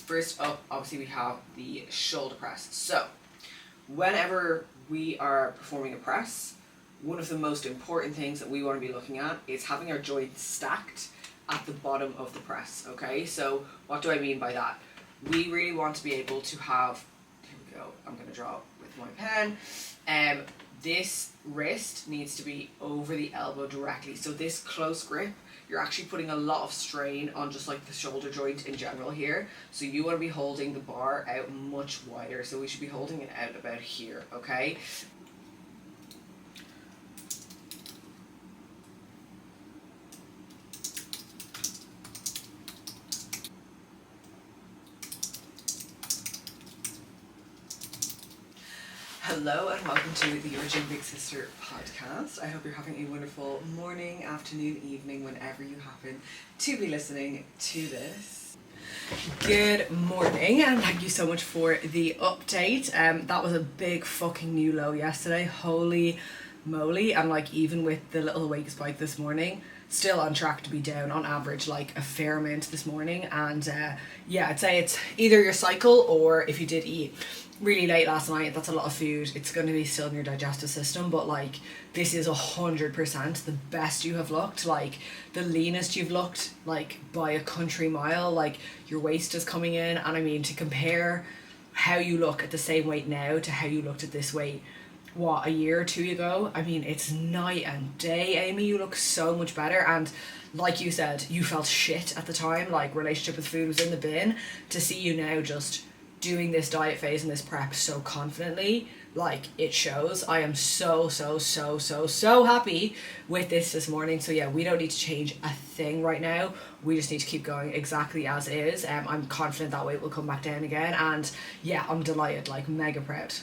First up, obviously we have the shoulder press. So, whenever we are performing a press, one of the most important things that we want to be looking at is having our joints stacked at the bottom of the press, okay? So, what do I mean by that? We really want to be able to have, here we go, I'm going to draw with my pen. This wrist needs to be over the elbow directly. So this close grip, you're actually putting a lot of strain on just like the shoulder joint in general here. So you want to be holding the bar out much wider. So we should be holding it out about here, okay? Hello and welcome to the Your Gym Big Sister podcast. I hope you're having a wonderful morning, afternoon, evening, whenever you happen to be listening to this. Good morning and thank you so much for the update. That was a big fucking new low yesterday. Holy moly. And like even with the little wake spike this morning, still on track to be down on average like a fair amount this morning. And yeah, I'd say it's either your cycle or if you did eat really late last night, that's a lot of food, it's going to be still in your digestive system. But like this is 100% the best you have looked, like the leanest you've looked like by a country mile. Like your waist is coming in, and I mean, to compare how you look at the same weight now to how you looked at this weight a year or two ago, I mean, it's night and day. Amy, you look so much better. And like you said, you felt shit at the time, like relationship with food was in the bin. To see you now just doing this diet phase and this prep so confidently, like it shows. I am so happy with this morning. So yeah, we don't need to change a thing right now. We just need to keep going exactly as is. I'm confident that weight will come back down again, and yeah, I'm delighted, like mega proud.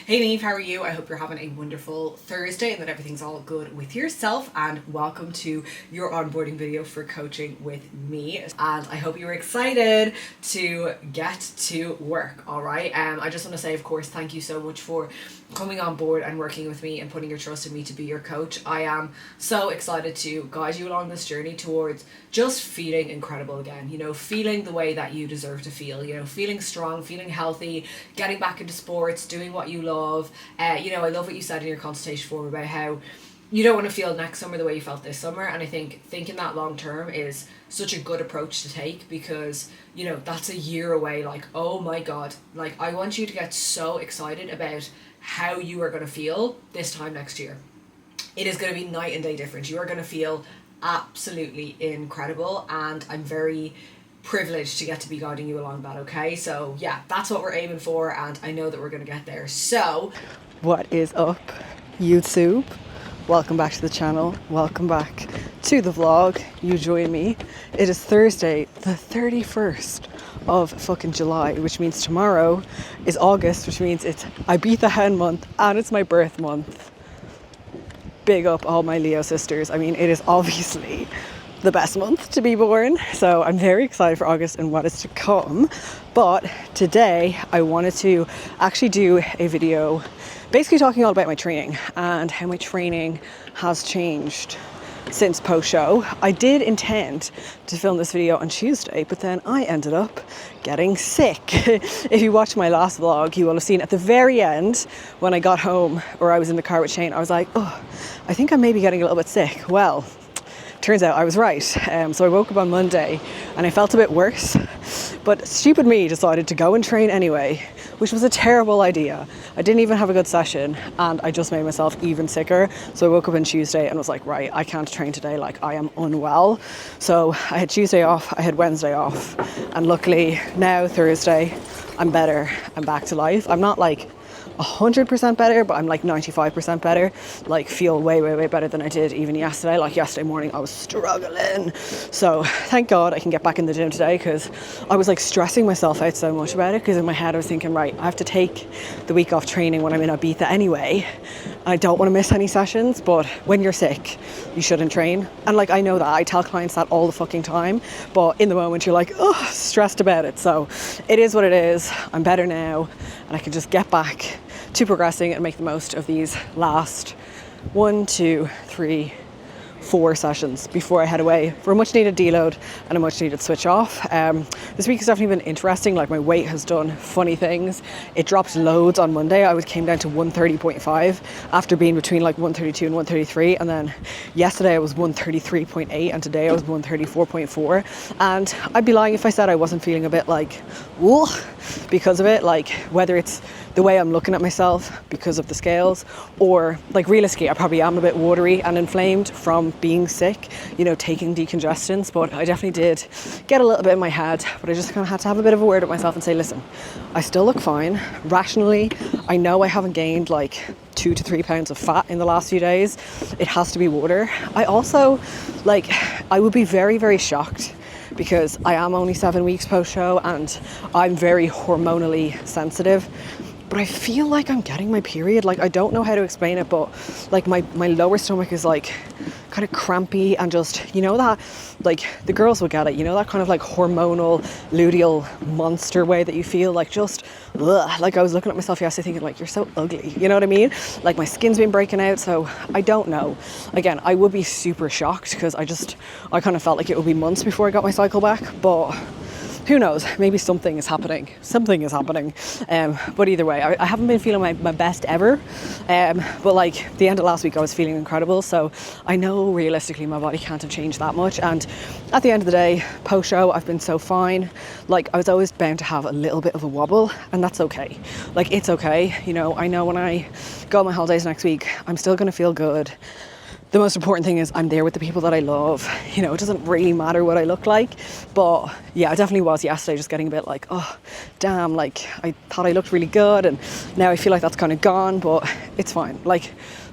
Hey Neve, how are you? I hope you're having a wonderful Thursday and that everything's all good with yourself, and welcome to your onboarding video for coaching with me. And I hope you're excited to get to work, alright? I just want to say, of course, thank you so much for coming on board and working with me and putting your trust in me to be your coach. I am so excited to guide you along this journey towards just feeling incredible again, you know, feeling the way that you deserve to feel, you know, feeling strong, feeling healthy, getting back into sports, doing what you love. You know, I love what you said in your consultation form about how you don't want to feel next summer the way you felt this summer. And I think thinking that long term is such a good approach to take, because, you know, that's a year away. Like, oh my God, like I want you to get so excited about how you are going to feel this time next year. It is going to be night and day different. You are going to feel absolutely incredible, and I'm very privileged to get to be guiding you along that, okay? So yeah, that's what we're aiming for, and I know that we're going to get there. So what is up, YouTube? Welcome back to the channel. Welcome back to the vlog. You join me. It is Thursday, the 31st of fucking July, which means tomorrow is August, which means it's Ibiza Hen month and it's my birth month. Big up all my Leo sisters. I mean, it is obviously the best month to be born, so I'm very excited for August and what is to come. But today I wanted to actually do a video basically talking all about my training and how my training has changed since post-show. I did intend to film this video on Tuesday, but then I ended up getting sick. If you watched my last vlog, you will have seen at the very end when I got home, or I was in the car with Shane, I was like, oh, I think I may be getting a little bit sick. Well, turns out I was right. So I woke up on Monday and I felt a bit worse, but stupid me decided to go and train anyway, which was a terrible idea. I didn't even have a good session and I just made myself even sicker. So I woke up on Tuesday and was like, right, I can't train today, like I am unwell. So I had Tuesday off, I had Wednesday off, and luckily now Thursday I'm better, I'm back to life. I'm not like 100% better, but I'm like 95% better, like feel way better than I did even yesterday. Like yesterday morning I was struggling, so thank God I can get back in the gym today, because I was like stressing myself out so much about it, because in my head I was thinking, right, I have to take the week off training when I'm in Ibiza anyway. I don't want to miss any sessions, but when you're sick you shouldn't train. And like I know that, I tell clients that all the fucking time, but in the moment you're like, oh, stressed about it. So it is what it is. I'm better now and I can just get back to progressing and make the most of these last 1, 2, 3, 4 sessions before I head away for a much needed deload and a much needed switch off. This week has definitely been interesting. Like, my weight has done funny things. It dropped loads on Monday. I came down to 130.5 after being between like 132 and 133, and then yesterday I was 133.8 and today I was 134.4, and I'd be lying if I said I wasn't feeling a bit like whoa because of it, like whether it's the way I'm looking at myself because of the scales, or like realistically I probably am a bit watery and inflamed from being sick, you know, taking decongestants. But I definitely did get a little bit in my head, but I just kind of had to have a bit of a word with myself and say, listen, I still look fine. Rationally, I know I haven't gained like 2 to 3 pounds of fat in the last few days. It has to be water. I also, like, I would be very, very shocked, because I am only 7 weeks post-show and I'm very hormonally sensitive, but I feel like I'm getting my period. Like, I don't know how to explain it, but like my lower stomach is like kind of crampy and just, you know, that, like, the girls will get it, you know, that kind of like hormonal luteal monster way that you feel, like, just ugh. Like, I was looking at myself yesterday thinking, like, you're so ugly, you know what I mean? Like, my skin's been breaking out, so I don't know. Again, I would be super shocked because I kind of felt like it would be months before I got my cycle back, but who knows, maybe something is happening. But either way, I haven't been feeling my best ever. But like, the end of last week I was feeling incredible. So I know realistically my body can't have changed that much. And at the end of the day, post-show, I've been so fine. Like, I was always bound to have a little bit of a wobble, and that's okay. Like, it's okay. You know, I know when I go on my holidays next week, I'm still going to feel good. The most important thing is I'm there with the people that I love. You know, it doesn't really matter what I look like. But yeah, I definitely was yesterday just getting a bit like, oh, damn, like, I thought I looked really good and now I feel like that's kind of gone, but it's fine. Like,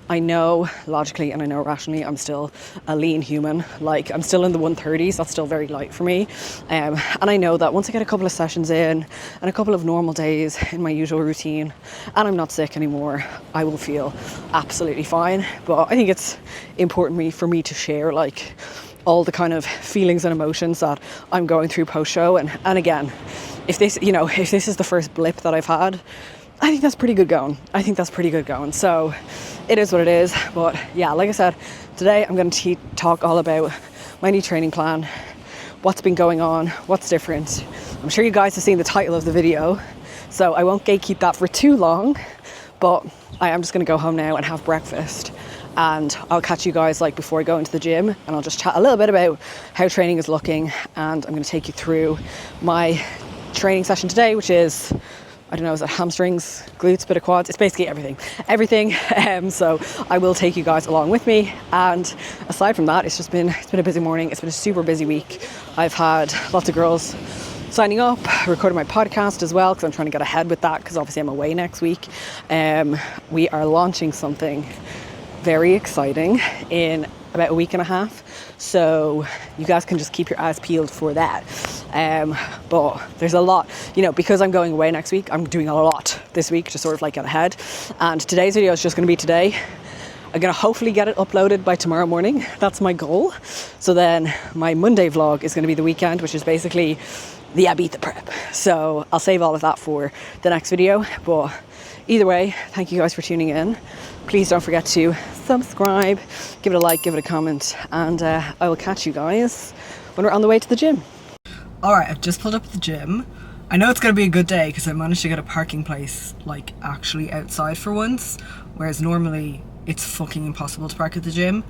I know logically and I know rationally I'm still a lean human. Like, I'm still in the 130s. That's still very light for me. And I know that once I get a couple of sessions in and a couple of normal days in my usual routine and I'm not sick anymore, I will feel absolutely fine. But I think it's important for me to share, like, all the kind of feelings and emotions that I'm going through post-show. And again, if this is the first blip that I've had, I think that's pretty good going. So it is what it is. But yeah, like I said, today I'm going to talk all about my new training plan, what's been going on, what's different. I'm sure you guys have seen the title of the video, so I won't gatekeep that for too long, but I am just going to go home now and have breakfast, and I'll catch you guys like before I go into the gym, and I'll just chat a little bit about how training is looking, and I'm going to take you through my training session today, which is, I don't know, is it hamstrings, glutes, bit of quads? It's basically everything. So I will take you guys along with me. And aside from that, it's been a busy morning. It's been a super busy week. I've had lots of girls signing up, recording my podcast as well, because I'm trying to get ahead with that, because obviously I'm away next week. We are launching something very exciting in about a week and a half, so you guys can just keep your eyes peeled for that. But there's a lot, you know, because I'm going away next week, I'm doing a lot this week to sort of like get ahead, and today's video is just going to be today. I'm going to hopefully get it uploaded by tomorrow morning. That's my goal. So then my Monday vlog is going to be the weekend, which is basically the Ibiza prep. So I'll save all of that for the next video. But either way, thank you guys for tuning in. Please don't forget to subscribe, give it a like, give it a comment, and I will catch you guys when we're on the way to the gym. Alright, I've just pulled up at the gym. I know it's going to be a good day because I managed to get a parking place like actually outside for once, whereas normally it's fucking impossible to park at the gym.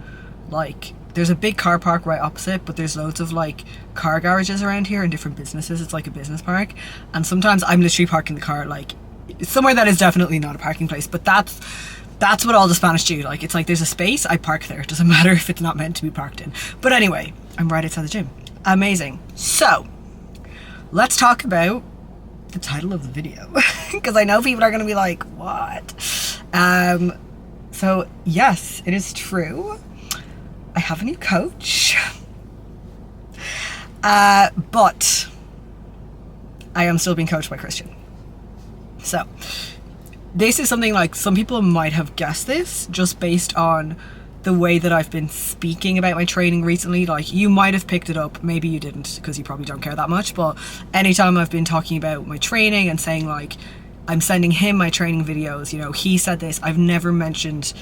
Like, there's a big car park right opposite, but there's loads of like car garages around here and different businesses. It's like a business park, and sometimes I'm literally parking the car like somewhere that is definitely not a parking place, but that's what all the Spanish do. Like, it's like there's a space, I park there. It doesn't matter if it's not meant to be parked in. But anyway, I'm right outside the gym. Amazing. So let's talk about the title of the video, because I know people are going to be like, what? So yes, it is true. I have a new coach, but I am still being coached by Christian. So this is something like some people might have guessed this just based on the way that I've been speaking about my training recently. Like, you might have picked it up, maybe you didn't because you probably don't care that much, but anytime I've been talking about my training and saying like I'm sending him my training videos, you know, he said this, I've never mentioned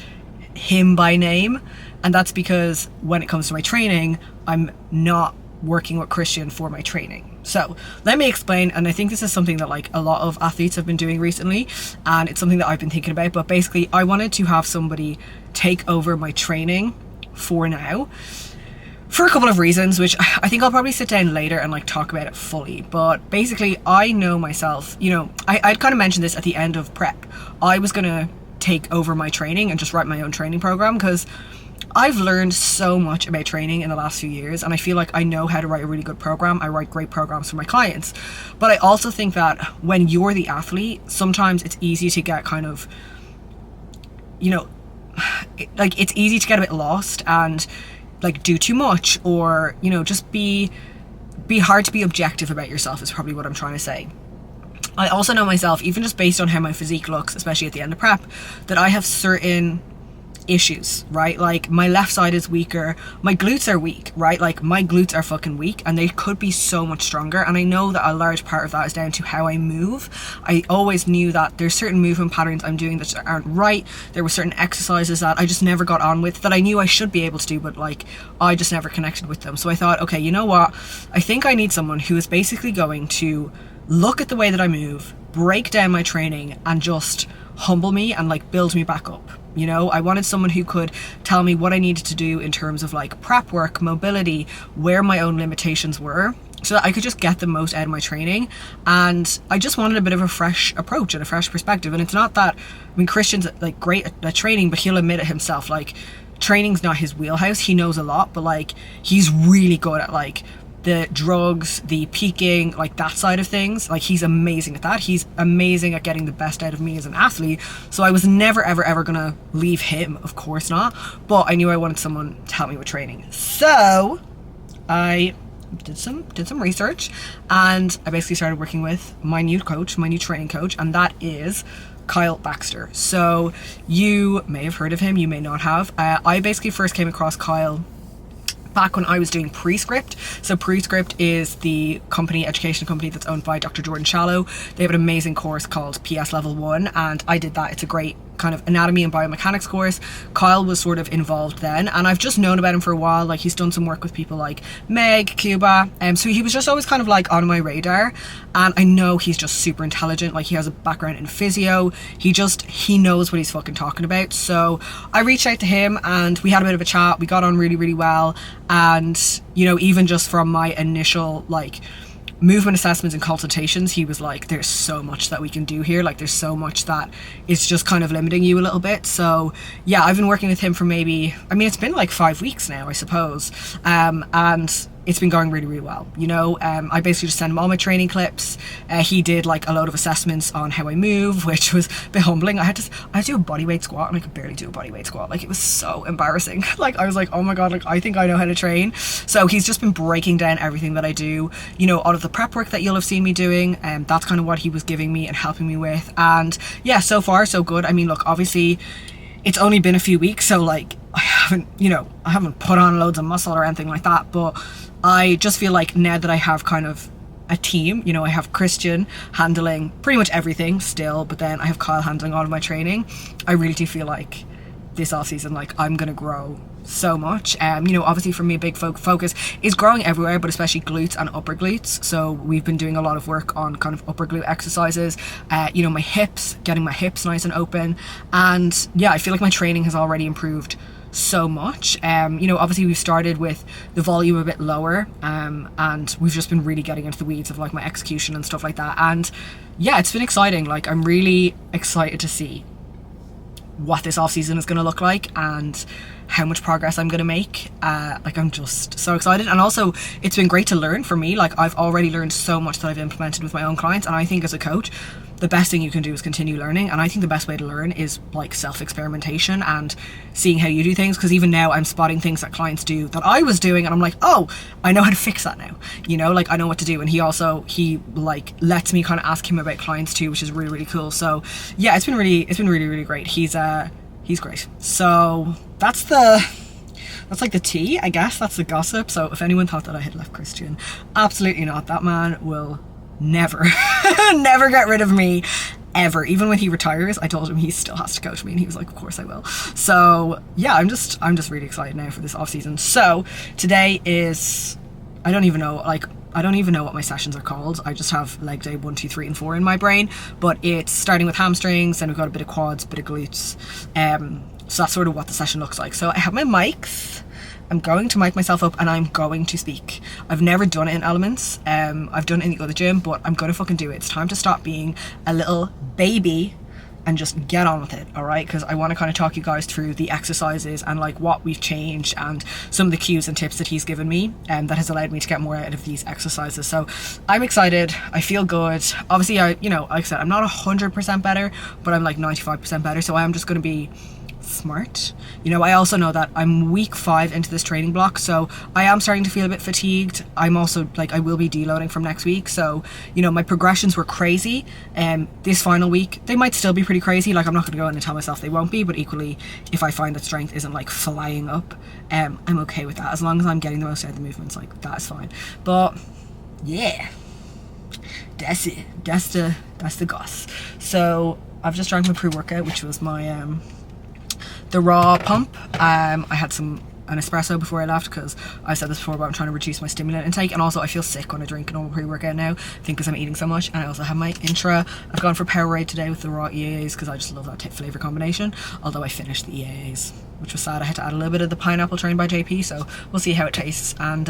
him by name, and that's because when it comes to my training, I'm not working with Christian for my training. So let me explain, and I think this is something that like a lot of athletes have been doing recently, and it's something that I've been thinking about. But basically I wanted to have somebody take over my training for now, for a couple of reasons, which I think I'll probably sit down later and like talk about it fully. But basically I know myself, you know, I'd kind of mentioned this at the end of prep. I was gonna take over my training and just write my own training program, because I've learned so much about training in the last few years, and I feel like I know how to write a really good program. I write great programs for my clients. But I also think that when you're the athlete, sometimes it's easy to get kind of, you know, like it's easy to get a bit lost and like do too much, or, you know, just be hard to be objective about yourself is probably what I'm trying to say. I also know myself, even just based on how my physique looks, especially at the end of prep, that I have certain issues, right? Like my left side is weaker, my glutes are weak, right? Like my glutes are fucking weak, and they could be so much stronger. And I know that a large part of that is down to how I move. I always knew that there's certain movement patterns I'm doing that aren't right. There were certain exercises that I just never got on with, that I knew I should be able to do, but like I just never connected with them. So I thought, okay, you know what? I think I need someone who is basically going to look at the way that I move, break down my training, and just humble me and like build me back up. You know, I wanted someone who could tell me what I needed to do in terms of like prep work, mobility, where my own limitations were, so that I could just get the most out of my training. And I just wanted a bit of a fresh approach and a fresh perspective. And it's not that, I mean, Christian's like great at training, but he'll admit it himself, like training's not his wheelhouse. He knows a lot, but like he's really good at like the drugs, the peaking, like that side of things. Like he's amazing at that. He's amazing at getting the best out of me as an athlete. So I was never ever gonna leave him, of course not. But I knew I wanted someone to help me with training. So I did some research, and I basically started working with my new coach, my new training coach, and that is Kyle Baxter. So you may have heard of him, you may not have. I basically first came across Kyle back when I was doing Prescript. So Prescript is the education company that's owned by Dr. Jordan Shallow. They have an amazing course called PS Level 1, and I did that. It's a great kind of anatomy and biomechanics course. Kyle was sort of involved then, and I've just known about him for a while. Like he's done some work with people like Meg, Cuba, so he was just always kind of like on my radar. And I know he's just super intelligent. Like he has a background in physio. He knows what he's fucking talking about. So I reached out to him and we had a bit of a chat. We got on really well. And, you know, even just from my initial like movement assessments and consultations, he was like, there's so much that we can do here. Like there's so much that is just kind of limiting you a little bit. So yeah, I've been working with him for maybe, I mean, it's been like 5 weeks now, I suppose. And it's been going really well. You know, I basically just sent him all my training clips. He did like a load of assessments on how I move, which was a bit humbling. I had to do a bodyweight squat, and I could barely do a bodyweight squat. Like it was so embarrassing. Like I was like, oh my god, like I think I know how to train. So he's just been breaking down everything that I do. You know, all of the prep work that you'll have seen me doing, and that's kind of what he was giving me and helping me with. And yeah, so far so good. I mean, look, obviously it's only been a few weeks, so like I haven't put on loads of muscle or anything like that, but I just feel like now that I have kind of a team, you know, I have Christian handling pretty much everything still, but then I have Kyle handling all of my training. I really do feel like this off season, like I'm gonna grow so much. You know, obviously for me a big focus is growing everywhere, but especially glutes and upper glutes. So we've been doing a lot of work on kind of upper glute exercises, you know, my hips, getting my hips nice and open. And yeah, I feel like my training has already improved so much. You know, obviously we've started with the volume a bit lower, and we've just been really getting into the weeds of like my execution and stuff like that. And yeah, it's been exciting. Like I'm really excited to see what this off season is going to look like and how much progress I'm going to make. Like I'm just so excited. And also it's been great to learn for me. Like I've already learned so much that I've implemented with my own clients, and I think as a coach the best thing you can do is continue learning. And I think the best way to learn is like self-experimentation and seeing how you do things, because even now I'm spotting things that clients do that I was doing, and I'm like, oh, I know how to fix that now, you know, like I know what to do. And he like lets me kind of ask him about clients too, which is really cool. So yeah, it's been really great. He's great. So that's like the tea, I guess. That's the gossip. So if anyone thought that I had left Christian, absolutely not. That man will never get rid of me ever. Even when he retires, I told him he still has to coach me, and he was like, of course I will. So yeah, I'm just really excited now for this off season. So today is, I don't even know what my sessions are called. I just have leg day 1, 2, 3 and 4 in my brain, but it's starting with hamstrings, then we've got a bit of quads, bit of glutes. So that's sort of what the session looks like. So I have my mics. I'm going to mic myself up and I'm going to speak. I've never done it in Elements. I've done it in the other gym, but I'm gonna fucking do it. It's time to stop being a little baby and just get on with it, all right? Because I want to kind of talk you guys through the exercises and like what we've changed and some of the cues and tips that he's given me, and that has allowed me to get more out of these exercises. So I'm excited. I feel good. Obviously, like I said, I'm not 100% better, but I'm like 95% better. So I am just going to be smart. I also know that I'm week 5 into this training block, so I am starting to feel a bit fatigued. I'm also like, I will be deloading from next week, so my progressions were crazy, and this final week they might still be pretty crazy. Like, I'm not going to go in and tell myself they won't be, but equally, if I find that strength isn't like flying up, I'm okay with that. As long as I'm getting the most out of the movements, like, that's fine. But yeah, that's it. That's the goss. So I've just drank my pre-workout, which was my the raw pump. I had an espresso before I left, because I said this before, but I'm trying to reduce my stimulant intake, and also I feel sick when I drink a normal pre-workout now, I think because I'm eating so much. And I also have my Intra. I've gone for Powerade today with the raw EAAs because I just love that flavour combination, although I finished the EAAs, which was sad. I had to add a little bit of the pineapple trained by JP, so we'll see how it tastes. And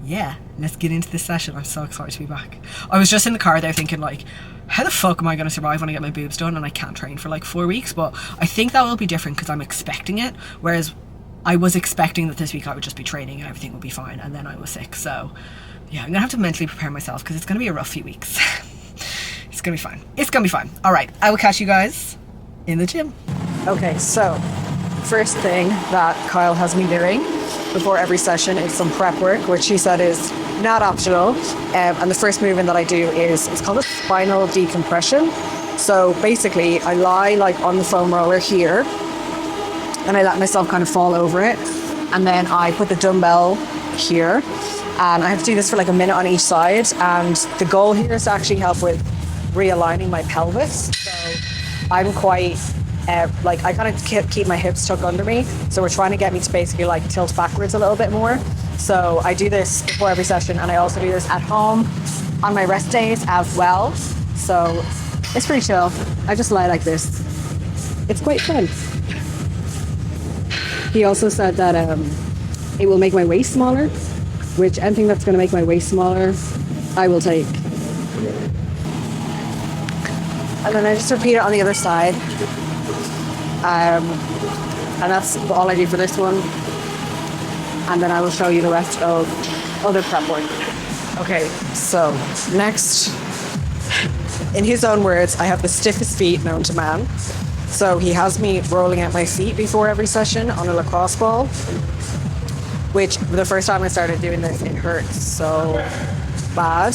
yeah, let's get into this session. I'm so excited to be back. I was just in the car there thinking, like, how the fuck am I going to survive when I get my boobs done and I can't train for like 4 weeks? But I think that will be different because I'm expecting it, whereas I was expecting that this week I would just be training and everything would be fine, and then I was sick. So yeah, I'm gonna have to mentally prepare myself because it's gonna be a rough few weeks. It's gonna be fine. It's gonna be fine. All right, I will catch you guys in the gym. Okay, so first thing that Kyle has me doing before every session is some prep work, which he said is not optional. And the first movement that I do is, it's called a spinal decompression. So basically I lie like on the foam roller here, and I let myself kind of fall over it, and then I put the dumbbell here, and I have to do this for like a minute on each side. And the goal here is to actually help with realigning my pelvis. So I'm quite like, I kind of keep my hips tucked under me, so we're trying to get me to basically like tilt backwards a little bit more. So I do this before every session, and I also do this at home on my rest days as well. So it's pretty chill. I just lie like this. It's quite fun. He also said that it will make my waist smaller, which anything that's going to make my waist smaller, I will take. And then I just repeat it on the other side. And that's all I do for this one. And then I will show you the rest of other prep work. Okay, so next, in his own words, I have the stiffest feet known to man. So he has me rolling out my feet before every session on a lacrosse ball, which the first time I started doing this, it hurts so bad,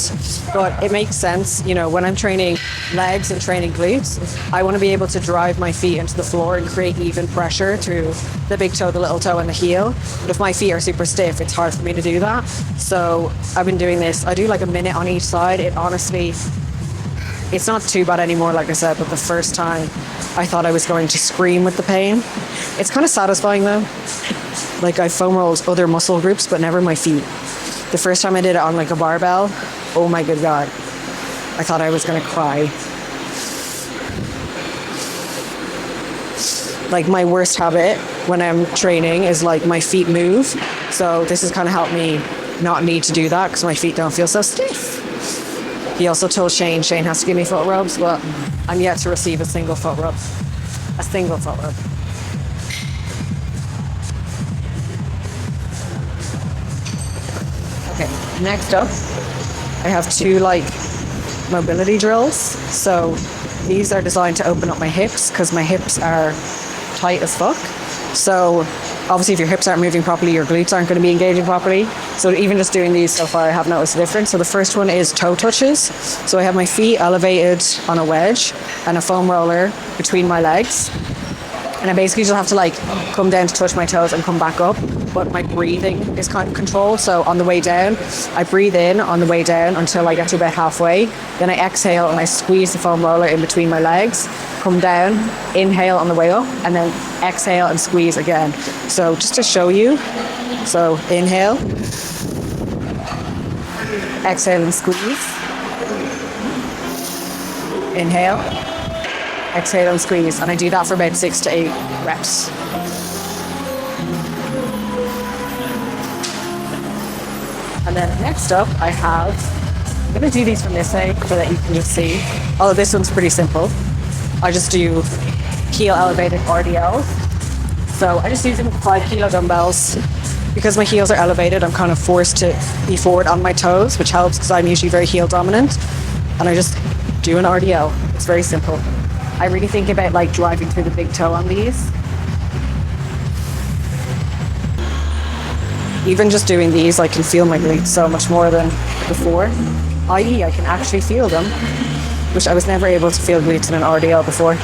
but it makes sense. When I'm training legs and training glutes, I want to be able to drive my feet into the floor and create even pressure through the big toe, the little toe, and the heel. But if my feet are super stiff, it's hard for me to do that. So I've been doing this. I do like a minute on each side. It honestly, it's not too bad anymore, like I said, but the first time I thought I was going to scream with the pain. It's kind of satisfying though. Like, I foam rolled other muscle groups, but never my feet. The first time I did it on like a barbell, oh my good God, I thought I was gonna cry. Like, my worst habit when I'm training is like my feet move. So this has kind of helped me not need to do that because my feet don't feel so stiff. He also told Shane has to give me foot rubs, but I'm yet to receive a single foot rub. A single foot rub. Okay, next up, I have 2 like mobility drills. So these are designed to open up my hips because my hips are tight as fuck. So obviously if your hips aren't moving properly, your glutes aren't going to be engaging properly. So even just doing these so far, I have noticed a difference. So the first one is toe touches. So I have my feet elevated on a wedge and a foam roller between my legs. And I basically just have to like come down to touch my toes and come back up. But my breathing is kind of controlled. So on the way down, I breathe in on the way down until I get to about halfway. Then I exhale and I squeeze the foam roller in between my legs. Come down, inhale on the way up, and then exhale and squeeze again. So just to show you. So inhale, exhale and squeeze. Inhale, exhale and squeeze. And I do that for about 6 to 8 reps. And then next up I have, I'm going to do these from this side so that you can just see. Oh, this one's pretty simple. I just do heel elevated RDLs. So I just use them with 5 kilo dumbbells. Because my heels are elevated, I'm kind of forced to be forward on my toes, which helps because I'm usually very heel dominant. And I just do an RDL. It's very simple. I really think about like driving through the big toe on these. Even just doing these, I can feel my glutes so much more than before. I.e., I can actually feel them, which I was never able to feel glutes in an RDL before.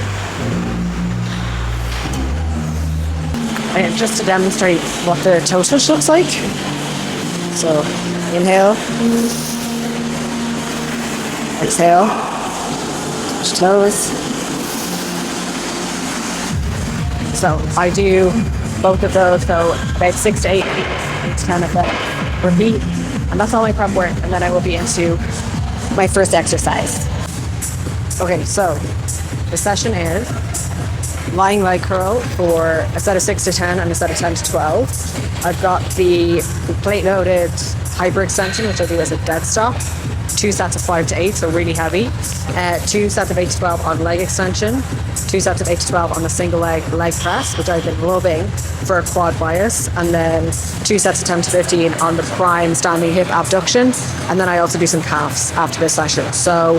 And just to demonstrate what the toe touch looks like. So, inhale. Exhale. Touch toes. So, I do both of those, so about 6 to 8 to 10 of them repeat. And that's all my prep work, and then I will be into my first exercise. Okay, so the session is lying leg curl for a set of 6 to 10 and a set of 10 to 12. I've got the plate loaded hyper extension, which I do as a dead stop. 2 sets of 5 to 8, so really heavy. 2 sets of 8 to 12 on leg extension. 2 sets of 8 to 12 on the single leg press, which I've been loving for a quad bias. And then 2 sets of 10 to 15 on the prime standing hip abduction. And then I also do some calves after this session. So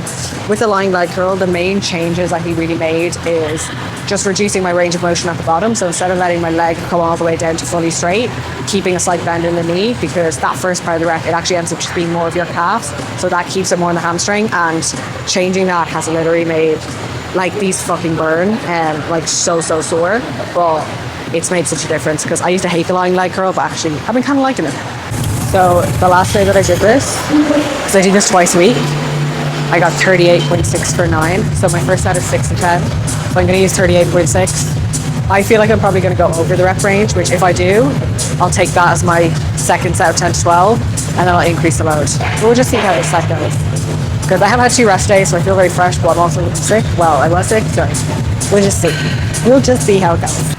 with the lying leg curl, the main changes that he really made is just reducing my range of motion at the bottom. So instead of letting my leg come all the way down to fully straight, keeping a slight bend in the knee, because that first part of the rep, it actually ends up just being more of your calf. So that keeps it more in the hamstring, and changing that has literally made like these fucking burn and like so sore, but it's made such a difference because I used to hate the lying leg curl, but actually I've been kind of liking it. So the last day that I did this, because I do this twice a week, I got 38.6 for 9. So my first set is 6 to 10. So I'm going to use 38.6. I feel like I'm probably going to go over the rep range, which if I do, I'll take that as my second set of 10 to 12, and then I'll increase the load. But we'll just see how this set goes. Because I have had 2 rest days, so I feel very fresh, but I'm also sick. Well, I was sick, so we'll just see. We'll just see how it goes.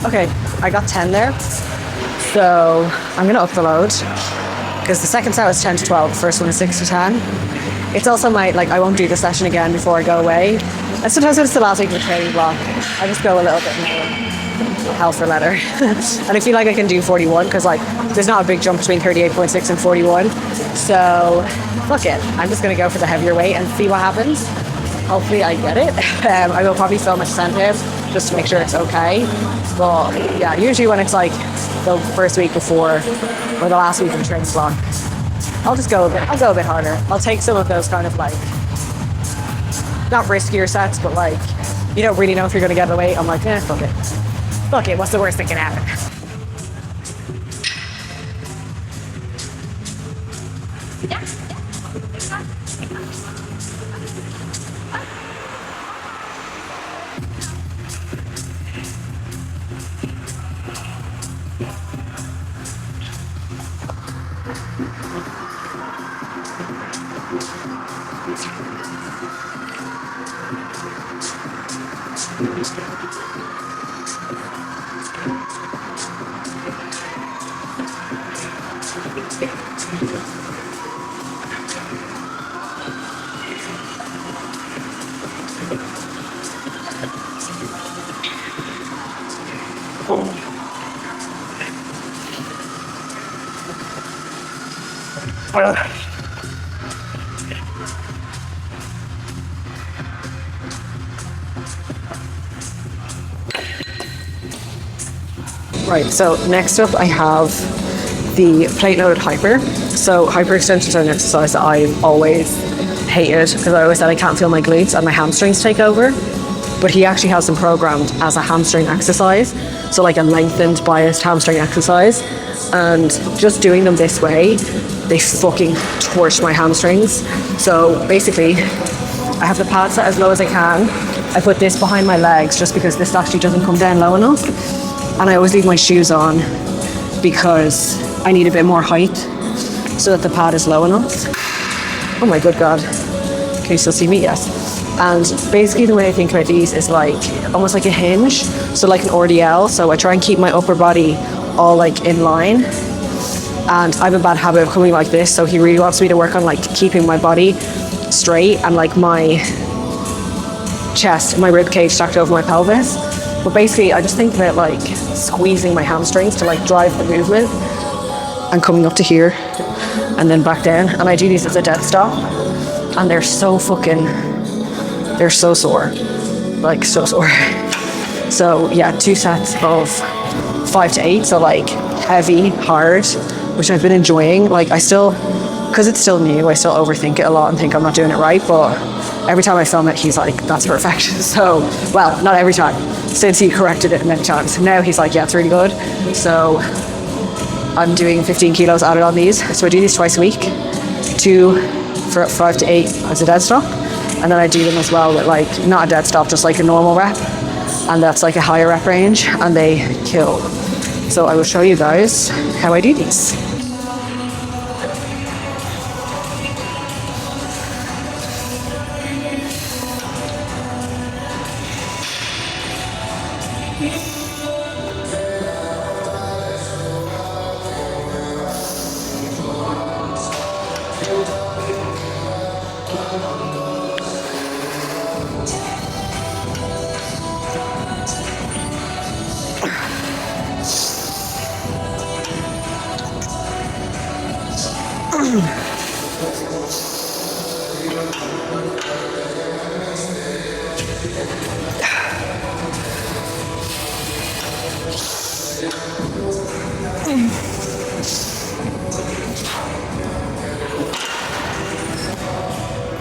Okay, I got 10 there. So I'm gonna up the load because the second set was 10 to 12, the first one is 6 to 10. It's also I won't do the session again before I go away. And sometimes when it's the last week of the training block, I just go a little bit more hell for leather. And I feel like I can do 41 because there's not a big jump between 38.6 and 41. So fuck it, I'm just gonna go for the heavier weight and see what happens. Hopefully I get it. I will probably film a percentage just to make sure it's okay. But yeah, usually when it's like the first week before or the last week of the training block, I'll go a bit harder. I'll take some of those kind of not riskier sets, but you don't really know if you're gonna get the weight. I'm like, fuck it. Fuck it, what's the worst that can happen? Right, so next up I have the plate loaded hyper. So hyperextension is an exercise that I've always hated because I always said I can't feel my glutes and my hamstrings take over. But he actually has them programmed as a hamstring exercise, so like a lengthened biased hamstring exercise. And just doing them this way, they fucking torch my hamstrings. So basically, I have the pad set as low as I can. I put this behind my legs just because this actually doesn't come down low enough. And I always leave my shoes on because I need a bit more height so that the pad is low enough. Oh my good God. Can you still see me? Yes. And basically the way I think about these is like almost like a hinge. So like an RDL. So I try and keep my upper body all like in line. And I have a bad habit of coming like this. So he really wants me to work on like keeping my body straight and like my chest, my rib cage stacked over my pelvis. But basically I just think about like squeezing my hamstrings to like drive the movement and coming up to here and then back down. And I do these as a dead stop and they're so sore, like so sore. So yeah, 2 sets of 5 to 8, so like heavy, hard, which I've been enjoying. Like I still, because it's still new, I still overthink it a lot and think I'm not doing it right, but every time I film it, he's like, that's perfect. So, well, not every time, since he corrected it many times. Now he's like, yeah, it's really good. So I'm doing 15 kilos added on these. So I do these twice a week, 2 for 5 to 8 as a dead stop. And then I do them as well with like, not a dead stop, just like a normal rep. And that's like a higher rep range and they kill. So I will show you guys how I do these.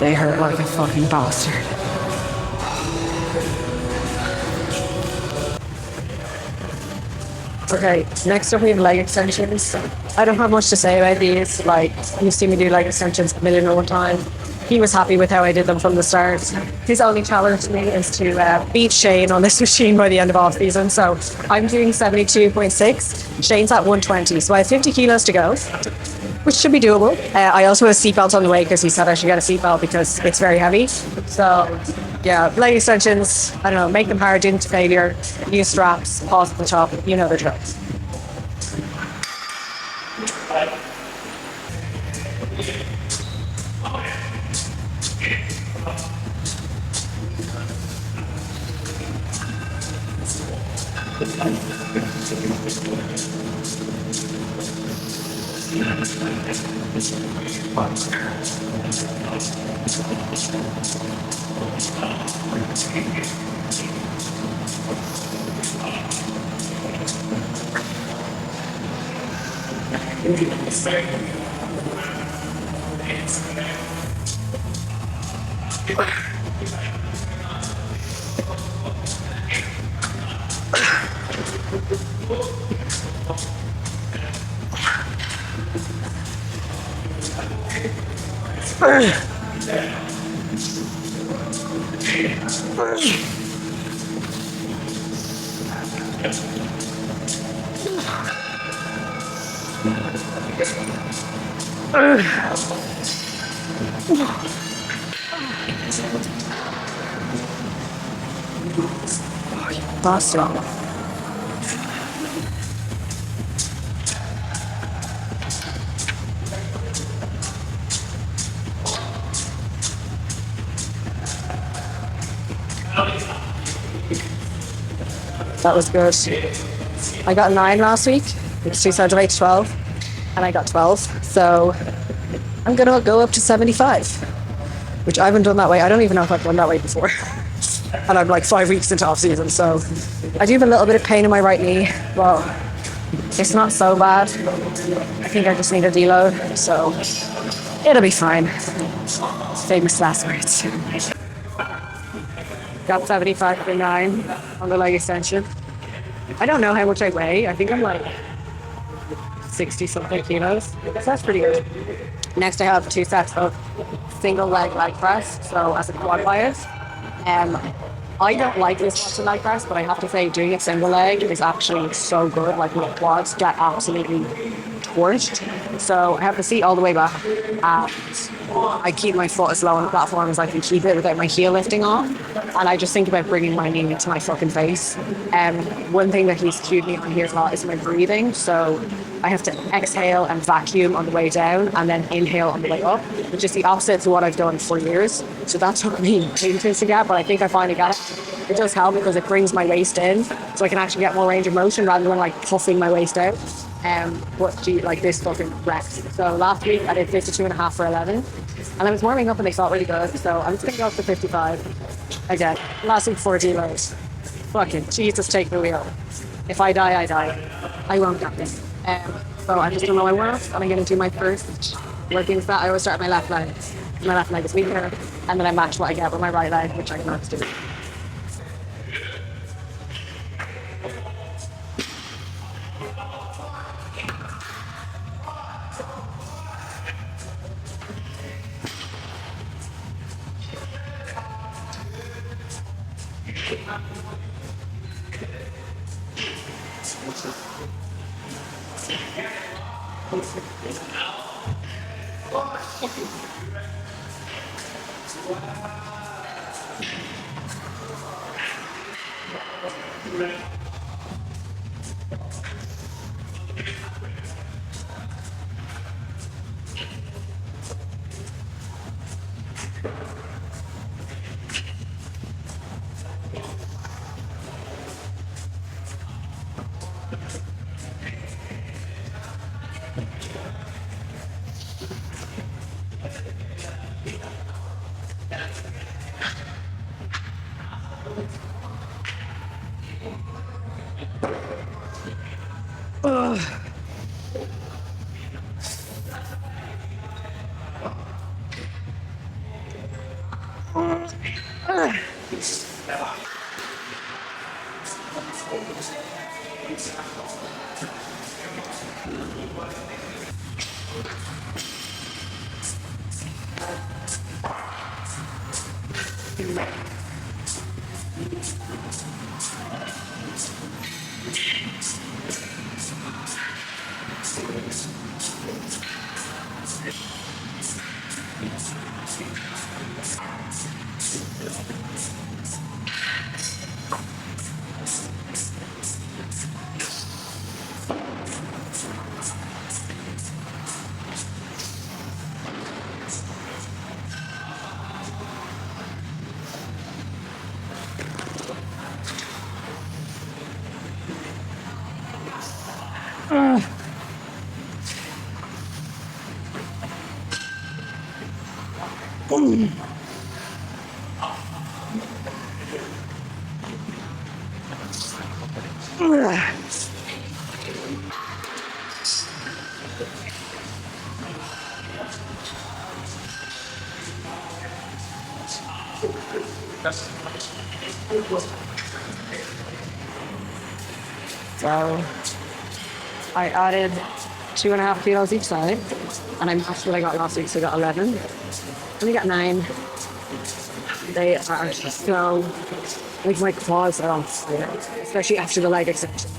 They hurt like a fucking bastard. Okay, next up we have leg extensions. I don't have much to say about these. Like, you've seen me do leg extensions a million and one time. He was happy with how I did them from the start. His only challenge to me is to beat Shane on this machine by the end of off season. So I'm doing 72.6. Shane's at 120. So I have 50 kilos to go, which should be doable. I also have a seatbelt on the way because he said I should get a seatbelt because it's very heavy. So yeah, leg extensions, I don't know, make them hard, do them to failure, use straps, pause at the top, you know the drill. Faster. That was good. I got 9 last week, which 2 sides of 8 to 12, and I got 12. So I'm gonna go up to 75, which I haven't done that way. I don't even know if I've done that way before. And I'm like 5 weeks into off season, so I do have a little bit of pain in my right knee, but it's not so bad. I think I just need a deload, so it'll be fine. Famous last words. Got 75.9 on the leg extension. I don't know how much I weigh. I think I'm like 60 something kilos. So that's pretty good. Next I have 2 sets of single leg press, so as a quad bias. I don't like this much of leg press, but I have to say doing a single leg is actually so good. Like my quads get absolutely torched. So I have the seat all the way back, and I keep my foot as low on the platform as I can keep it without my heel lifting off. And I just think about bringing my knee into my fucking face. One thing that he's cued me on here a lot is my breathing. So I have to exhale and vacuum on the way down and then inhale on the way up, which is the opposite to what I've done for years. So that took me ages to get, but I think I finally got it. It does help because it brings my waist in, so I can actually get more range of motion rather than like puffing my waist out. But gee, like this fucking wrecked. So last week I did 52.5 for 11, and I was warming up and they felt really good. So I'm just gonna go up to 55 again. Last week 40 lows. Fucking Jesus, take the wheel. If I die, I die. I won't get this. So I'm just gonna lower my warm-up, and I'm gonna do my first working with that. I always start with my left leg. My left leg is weaker, and then I match what I get with my right leg, which I cannot do. So I added 2.5 kilos each side, and I matched what I got last week, so I got 11. And I got 9. They are so, like my quads are on fire, especially after the leg extension.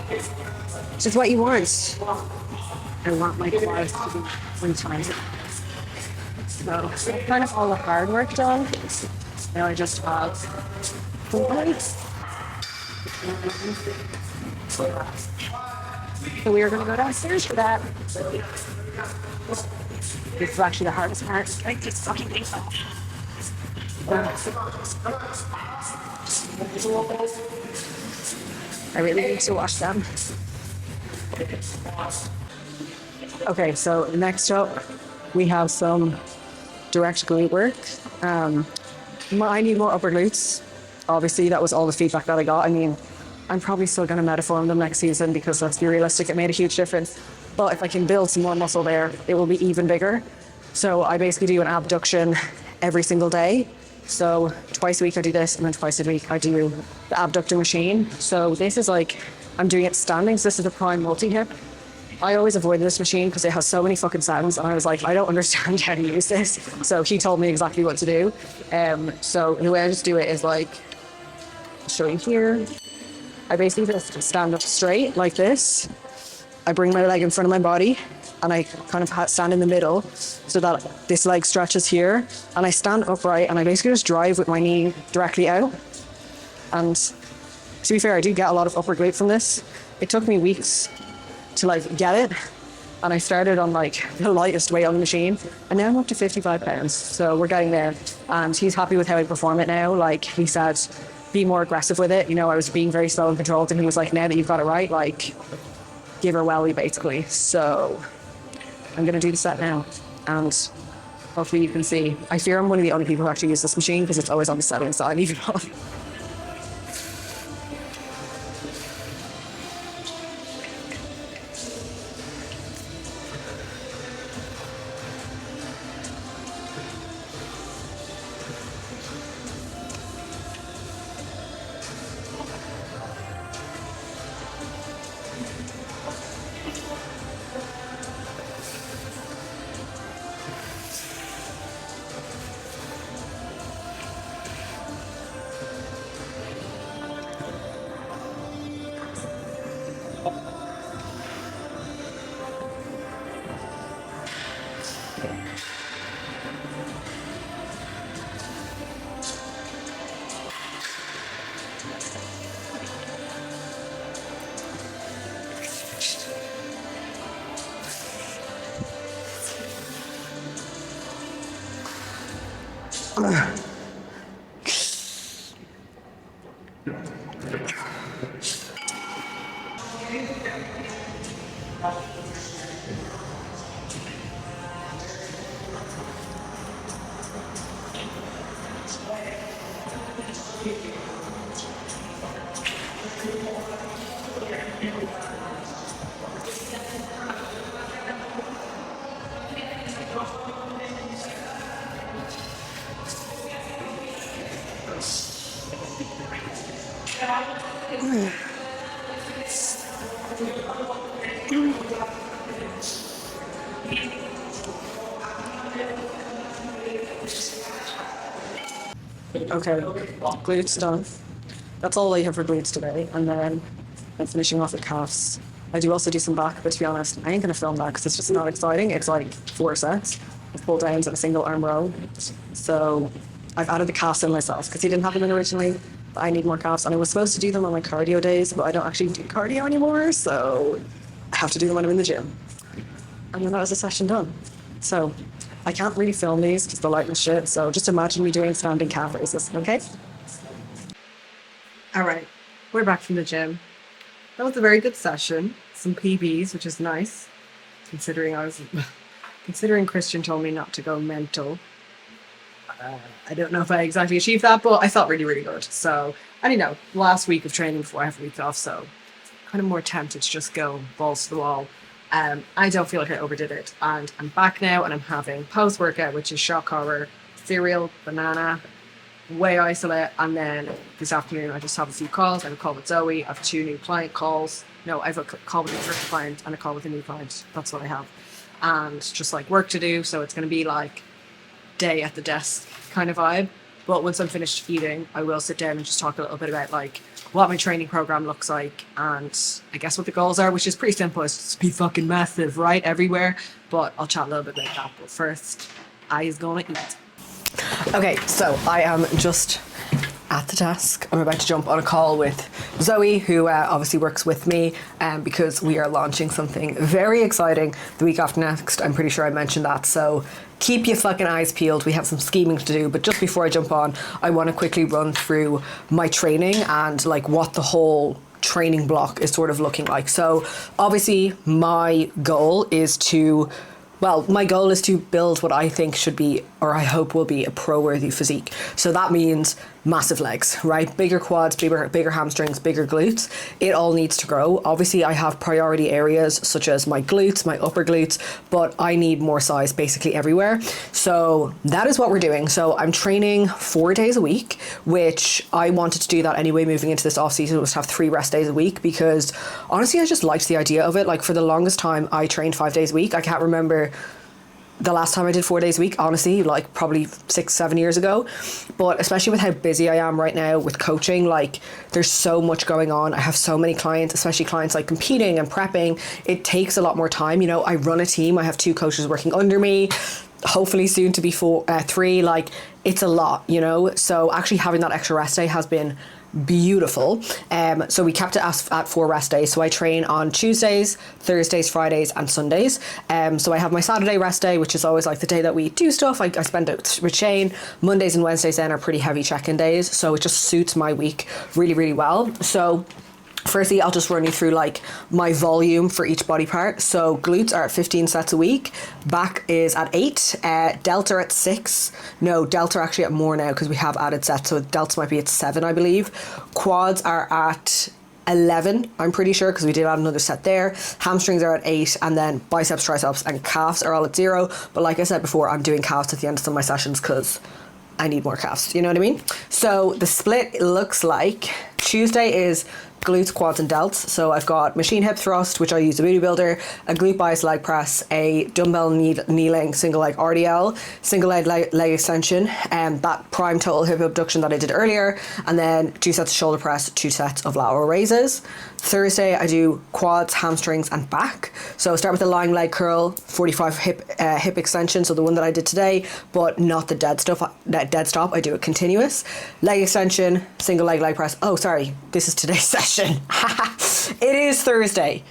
It's just what you want. I want my quads to be 1 time. So kind of all the hard work done. Now I just have some weights So we are going to go downstairs for that. This is actually the hardest part. Take these fucking things off. I really need to wash them. Okay, so next up, we have some direct glute work. I need more upper glutes. Obviously, that was all the feedback that I got. I mean, I'm probably still going to metaform them next season because let's be realistic, it made a huge difference. But if I can build some more muscle there, it will be even bigger. So I basically do an abduction every single day. So twice a week I do this, and then twice a week I do the abductor machine. So this is like, I'm doing it standing. So this is the prime multi-hip. I always avoided this machine because it has so many fucking sounds, and I was like, I don't understand how to use this. So he told me exactly what to do. So the way I just do it is like, I'll show you here. I basically just stand up straight like this. I bring my leg in front of my body, and I kind of stand in the middle so that this leg stretches here, and I stand upright, and I basically just drive with my knee directly out. And to be fair, I do get a lot of upper glute from this. It took me weeks to like get it, and I started on like the lightest weight on the machine, and now I'm up to 55 pounds. So we're getting there, and he's happy with how I perform it now. Like he said, be more aggressive with it. You know, I was being very slow and controlled, and he was like, now that you've got it right, like give her welly basically. So I'm gonna do the set now, and hopefully you can see. I fear I'm one of the only people who actually use this machine because it's always on the setting, so I leave it on. Okay, glutes done. That's all I have for glutes today, and then I'm finishing off with calves. I do also do some back, but to be honest, I ain't gonna film that because it's just not exciting. It's like 4 sets of pull downs and a single arm row. So I've added the calves in myself because he didn't have them in originally. But I need more calves, and I was supposed to do them on my cardio days, but I don't actually do cardio anymore, so I have to do them when I'm in the gym. And then that was a session done. So I can't really film these because the light is shit, so just imagine me doing standing calf raises, okay? All right, we're back from the gym. That was a very good session. Some PBs, which is nice, considering considering Christian told me not to go mental. I don't know if I exactly achieved that, but I felt really, really good. So, and you know, last week of training before I have a week off, so kind of more tempted to just go balls to the wall. I don't feel like I overdid it, and I'm back now, and I'm having post-workout, which is shock horror, cereal, banana, whey isolate, and then this afternoon I just have a few calls. I have a call with Zoe, I have 2 new client calls. No, I have a call with a first client and a call with a new client. That's what I have. And just like work to do, so it's going to be like day at the desk kind of vibe. But once I'm finished eating, I will sit down and just talk a little bit about like what my training program looks like, and I guess what the goals are, which is pretty simple. It's just be fucking massive, right, everywhere. But I'll chat a little bit about that. But first, I is gonna eat. Okay, so I am just at the desk. I'm about to jump on a call with Zoe, who obviously works with me, because we are launching something very exciting the week after next. I'm pretty sure I mentioned that, so keep your fucking eyes peeled. We have some scheming to do, but just before I jump on, I want to quickly run through my training and like what the whole training block is sort of looking like. So obviously my goal is to build what I think should be, or I hope will be, a pro-worthy physique. So that means massive legs, right? Bigger quads, bigger hamstrings, bigger glutes. It all needs to grow. Obviously, I have priority areas such as my glutes, my upper glutes, but I need more size basically everywhere. So that is what we're doing. So I'm training 4 days a week, which I wanted to do that anyway moving into this off season, was to have 3 rest days a week, because honestly, I just liked the idea of it. Like for the longest time, I trained 5 days a week. I can't remember the last time I did 4 days a week, honestly, like probably 6-7 years ago. But especially with how busy I am right now with coaching, like there's so much going on. I have so many clients, especially clients like competing and prepping. It takes a lot more time. You know, I run a team. I have 2 coaches working under me, hopefully soon to be 3. Like it's a lot, you know? So actually having that extra rest day has been beautiful. So we kept it at 4 rest days. So I train on Tuesdays, Thursdays, Fridays and Sundays. So I have my Saturday rest day, which is always like the day that we do stuff. I spend it with Shane. Mondays and Wednesdays then are pretty heavy check-in days, so it just suits my week really, really well. So firstly, I'll just run you through like my volume for each body part. So glutes are at 15 sets a week. Back is at 8. Delta at 6. No, delta actually at more now because we have added sets. So delta might be at 7, I believe. Quads are at 11, I'm pretty sure, because we did add another set there. Hamstrings are at 8, and then biceps, triceps and calves are all at 0. But like I said before, I'm doing calves at the end of some of my sessions because I need more calves, you know what I mean? So the split looks like Tuesday is glutes, quads and delts. So I've got machine hip thrust, which I use a booty builder, a glute bias leg press, a dumbbell kneeling single leg RDL, single leg extension, and that prime total hip abduction that I did earlier, and then 2 sets of shoulder press, 2 sets of lateral raises. Thursday I do quads, hamstrings and back. So start with the lying leg curl, 45 hip extension, so the one that I did today, but not the dead stop. I do it continuous. Leg extension, single leg press. Oh, sorry, this is today's session. It is Thursday.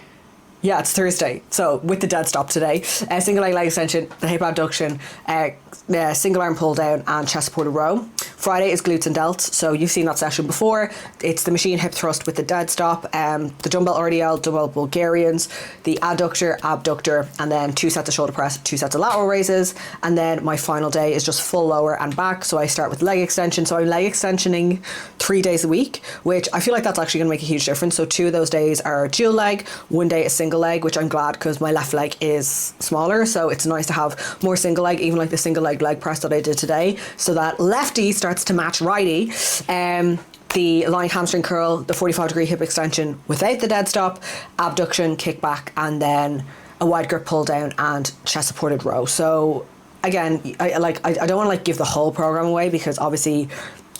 Yeah, it's Thursday. So with the dead stop today, single leg extension, the hip abduction, single arm pull down and chest supported row. Friday is glutes and delts. So you've seen that session before. It's the machine hip thrust with the dead stop, the dumbbell RDL, dumbbell Bulgarians, the adductor, abductor, and then 2 sets of shoulder press, 2 sets of lateral raises. And then my final day is just full lower and back. So I start with leg extension. So I'm leg extensioning 3 days a week, which I feel like that's actually going to make a huge difference. So 2 of those days are dual leg, 1 day is single leg, which I'm glad because my left leg is smaller. So it's nice to have more single leg, even like the single leg press that I did today. So that lefty starts to match righty. The lying hamstring curl, the 45-degree hip extension without the dead stop, abduction, kickback, and then a wide grip pull down and chest supported row. So again, I don't want to like give the whole program away because obviously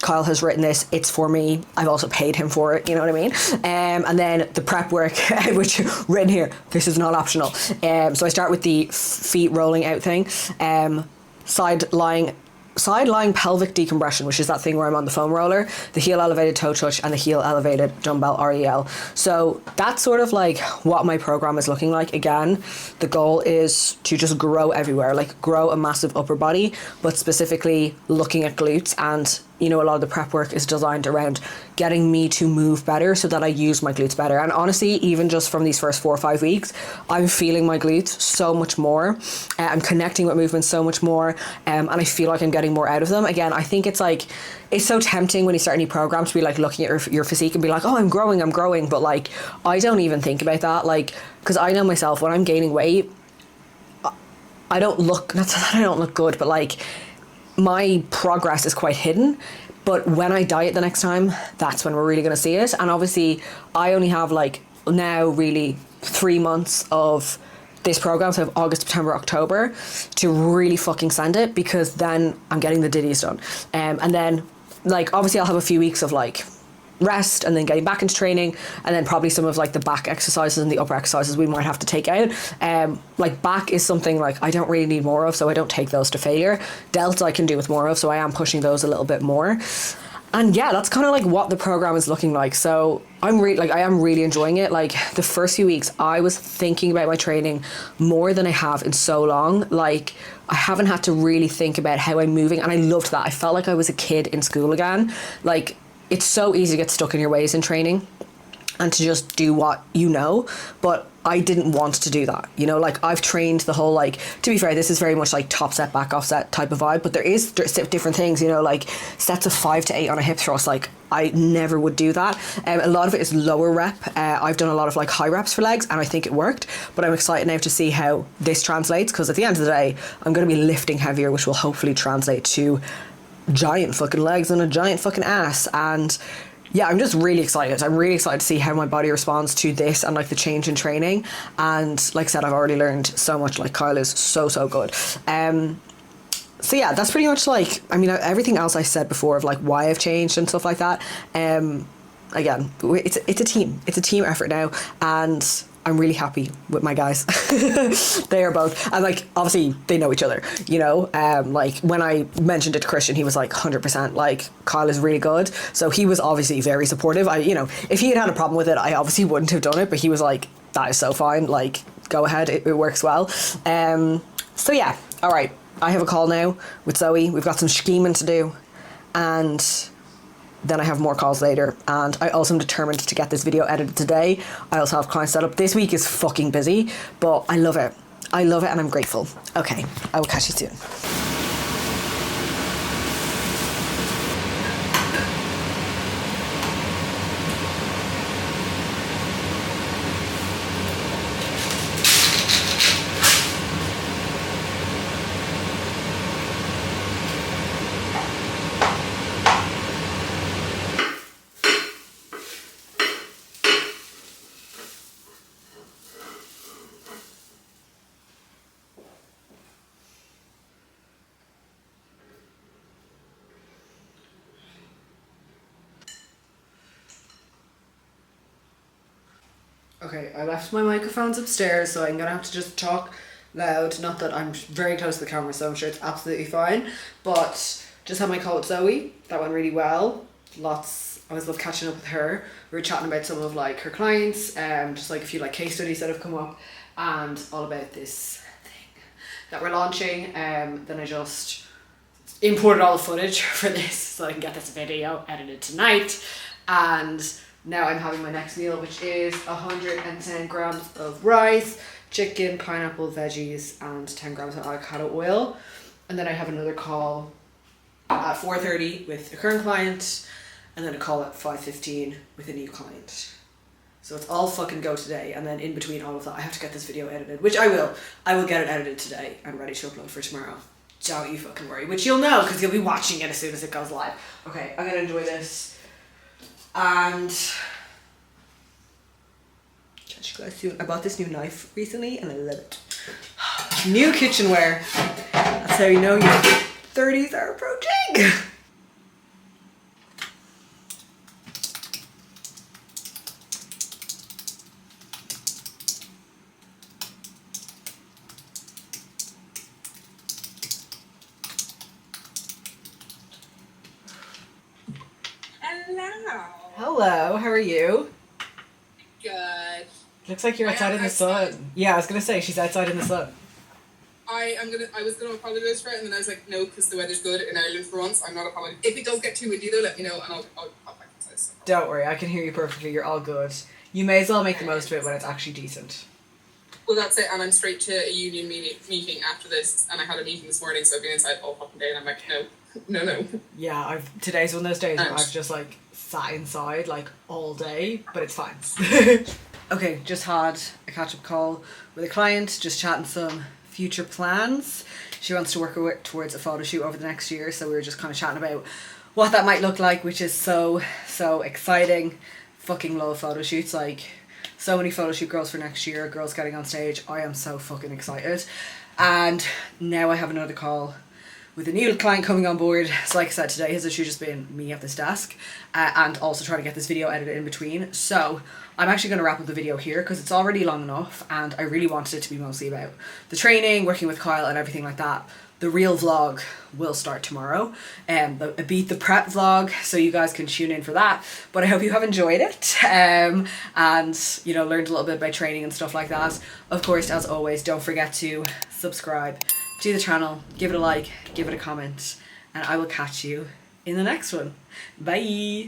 Kyle has written this, it's for me. I've also paid him for it, you know what I mean? And then the prep work, which written here, this is not optional. So I start with the feet rolling out thing, side lying pelvic decompression, which is that thing where I'm on the foam roller, the heel elevated toe touch, and the heel elevated dumbbell REL. So that's sort of like what my program is looking like. Again, the goal is to just grow everywhere, like grow a massive upper body, but specifically looking at glutes. And you know, a lot of the prep work is designed around getting me to move better so that I use my glutes better. And honestly, even just from these first 4 or 5 weeks, I'm feeling my glutes so much more. I'm connecting with movements so much more. And I feel like I'm getting more out of them. Again, I think it's like, it's so tempting when you start any program to be like looking at your physique and be like, oh, I'm growing. But like, I don't even think about that. Like, because I know myself, when I'm gaining weight, I don't look, not that I don't look good, but like, my progress is quite hidden. But when I diet the next time, that's when we're really going to see it. And obviously I only have like now really 3 months of this program, so I have August, September, October to really fucking send it, because then I'm getting the ditties done. And then like obviously I'll have a few weeks of like rest and then getting back into training, and then probably some of like the back exercises and the upper exercises we might have to take out. Like back is something like I don't really need more of, so I don't take those to failure. Delts I can do with more of, so I am pushing those a little bit more. And yeah, that's kind of like what the program is looking like. So I am really enjoying it. Like the first few weeks, I was thinking about my training more than I have in so long. Like I haven't had to really think about how I'm moving, and I loved that. I felt like I was a kid in school again. Like it's so easy to get stuck in your ways in training and to just do what you know, but I didn't want to do that, you know. Like I've trained the whole, like, to be fair, this is very much like top set back off set type of vibe, but there is different things, you know, like sets of 5 to 8 on a hip thrust. Like I never would do that. A lot of it is lower rep. I've done a lot of like high reps for legs and I think it worked, but I'm excited now to see how this translates, because at the end of the day I'm going to be lifting heavier, which will hopefully translate to giant fucking legs and a giant fucking ass. And yeah, I'm just really excited. I'm really excited to see how my body responds to this and like the change in training. And like I said, I've already learned so much. Like Kyle is so good. So yeah, that's pretty much like, I mean, everything else I said before of like why I've changed and stuff like that. Again, it's a team effort now, and I'm really happy with my guys. They are both, and like obviously they know each other, you know. Like when I mentioned it to Christian, he was like 100%, like Kyle is really good. So he was obviously very supportive. You know, if he had a problem with it, I obviously wouldn't have done it, but he was like, that is so fine, like go ahead, it works well. So yeah, all right, I have a call now with Zoe. We've got some scheming to do, and then I have more calls later, and I also am determined to get this video edited today. I also have clients set up. This week is fucking busy, but I love it. I love it and I'm grateful. Okay, I will catch you soon. Okay, I left my microphones upstairs, so I'm gonna have to just talk loud. Not that I'm very close to the camera, so I'm sure it's absolutely fine. But just had my call with Zoe. That went really well. I was love catching up with her. We were chatting about some of like her clients, just like a few like case studies that have come up, and all about this thing that we're launching. Then I just imported all the footage for this so I can get this video edited tonight. And now I'm having my next meal, which is 110 grams of rice, chicken, pineapple, veggies, and 10 grams of avocado oil. And then I have another call at 4:30 with a current client, and then a call at 5:15 with a new client. So it's all fucking go today, and then in between all of that I have to get this video edited, which I will. I will get it edited today and ready to upload for tomorrow. Don't you fucking worry, which you'll know because you'll be watching it as soon as it goes live. Okay, I'm gonna enjoy this and catch you guys soon. I bought this new knife recently and I love it. New kitchenware. That's how you know your 30s are approaching. Hello. Hello, how are you? Good. Looks like you're outside in the sun. Yeah, I was gonna say she's outside in the sun. I was gonna apologise for it, and then I was like, no, because the weather's good in Ireland for once. I'm not apologizing. If it does get too windy though, let me know, and I'll pop back inside. So. Don't worry, I can hear you perfectly. You're all good. You may as well make the most of it when it's actually decent. Well, that's it, and I'm straight to a union meeting after this, and I had a meeting this morning, so I've been inside all fucking day, and I'm like, no. Yeah, today's one of those days where I've just like sat inside like all day, but it's fine. Okay, just had a catch-up call with a client, just chatting some future plans. She wants to work towards a photo shoot over the next year, so we were just kind of chatting about what that might look like, which is so exciting. Fucking love photo shoots, like so many photo shoot girls for next year, girls getting on stage. I am so fucking excited. And now I have another call with a new client coming on board. So like I said, today has actually just been me at this desk and also trying to get this video edited in between. So I'm actually going to wrap up the video here because it's already long enough, and I really wanted it to be mostly about the training, working with Kyle and everything like that. the real vlog will start tomorrow, a Beat the Prep vlog, so you guys can tune in for that. But I hope you have enjoyed it, and you know, learned a little bit about training and stuff like that. Of course, as always, don't forget to subscribe to the channel, give it a like, give it a comment, and I will catch you in the next one. Bye.